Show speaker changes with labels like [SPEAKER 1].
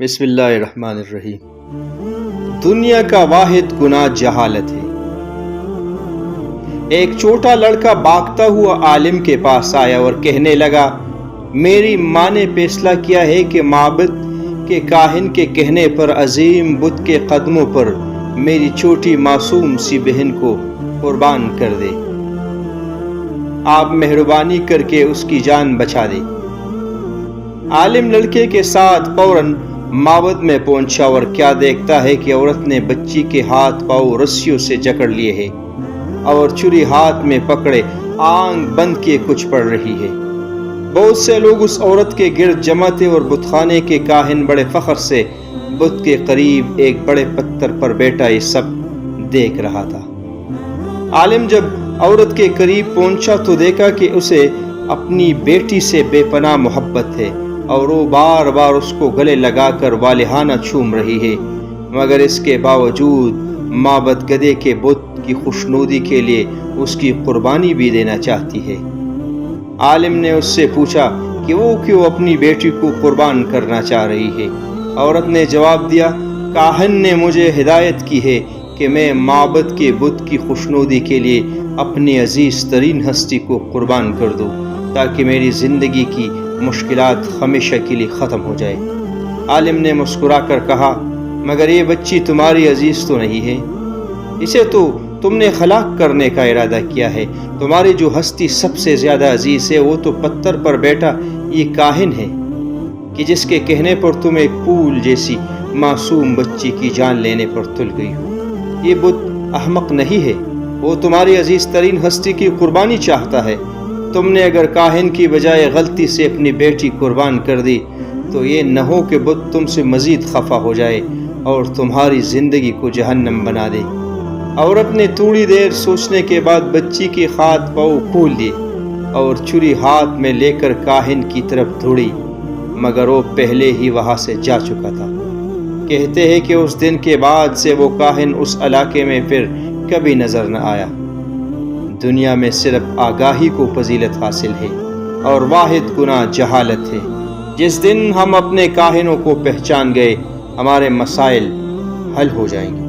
[SPEAKER 1] بسم اللہ الرحمن الرحیم۔ دنیا کا واحد گناہ جہالت ہے۔ ایک چھوٹا لڑکا بھاگتا ہوا عالم کے پاس آیا اور کہنے لگا، میری ماں نے فیصلہ کیا ہے کہ معبد کے کاہن کے کہنے پر عظیم بت کے قدموں پر میری چھوٹی معصوم سی بہن کو قربان کر دے۔ آپ مہربانی کر کے اس کی جان بچا دے۔ عالم لڑکے کے ساتھ فوراً معبد میں پہنچا اور کیا دیکھتا ہے کہ عورت نے بچی کے ہاتھ پاؤں رسیوں سے جکڑ لیے ہیں اور چھری ہاتھ میں پکڑے آنکھ بند کیے کچھ پڑھ رہی ہے۔ بہت سے لوگ اس عورت کے گرد جمع تھے اور بت خانے کے کاہن بڑے فخر سے بت کے قریب ایک بڑے پتھر پر بیٹھا یہ سب دیکھ رہا تھا۔ عالم جب عورت کے قریب پہنچا تو دیکھا کہ اسے اپنی بیٹی سے بے پناہ محبت ہے اور وہ بار بار اس کو گلے لگا کر والہانہ چوم رہی ہے، مگر اس کے باوجود معبد گدھے کے بت کی خوشنودی کے لیے اس کی قربانی بھی دینا چاہتی ہے۔ عالم نے اس سے پوچھا کہ وہ کیوں اپنی بیٹی کو قربان کرنا چاہ رہی ہے۔ عورت نے جواب دیا، کاہن نے مجھے ہدایت کی ہے کہ میں معبد کے بت کی خوشنودی کے لیے اپنی عزیز ترین ہستی کو قربان کر دوں تاکہ میری زندگی کی مشکلات ہمیشہ کے لیے ختم ہو جائے۔ عالم نے مسکرا کر کہا، مگر یہ بچی تمہاری عزیز تو نہیں ہے، اسے تو تم نے ہلاک کرنے کا ارادہ کیا ہے۔ تمہاری جو ہستی سب سے زیادہ عزیز ہے وہ تو پتھر پر بیٹھا یہ کاہن ہے کہ جس کے کہنے پر تم ایک پھول جیسی معصوم بچی کی جان لینے پر تل گئی ہو۔ یہ بت احمق نہیں ہے، وہ تمہاری عزیز ترین ہستی کی قربانی چاہتا ہے۔ تم نے اگر کاہن کی بجائے غلطی سے اپنی بیٹی قربان کر دی تو یہ نہ ہو کہ بت تم سے مزید خفا ہو جائے اور تمہاری زندگی کو جہنم بنا دے۔ عورت نے تھوڑی دیر سوچنے کے بعد بچی کے ہاتھ پاؤں کھول دیے اور چھری ہاتھ میں لے کر کاہن کی طرف دوڑی، مگر وہ پہلے ہی وہاں سے جا چکا تھا۔ کہتے ہیں کہ اس دن کے بعد سے وہ کاہن اس علاقے میں پھر کبھی نظر نہ آیا۔ دنیا میں صرف آگاہی کو فضیلت حاصل ہے اور واحد گناہ جہالت ہے۔ جس دن ہم اپنے کاہنوں کو پہچان گئے ہمارے مسائل حل ہو جائیں گے۔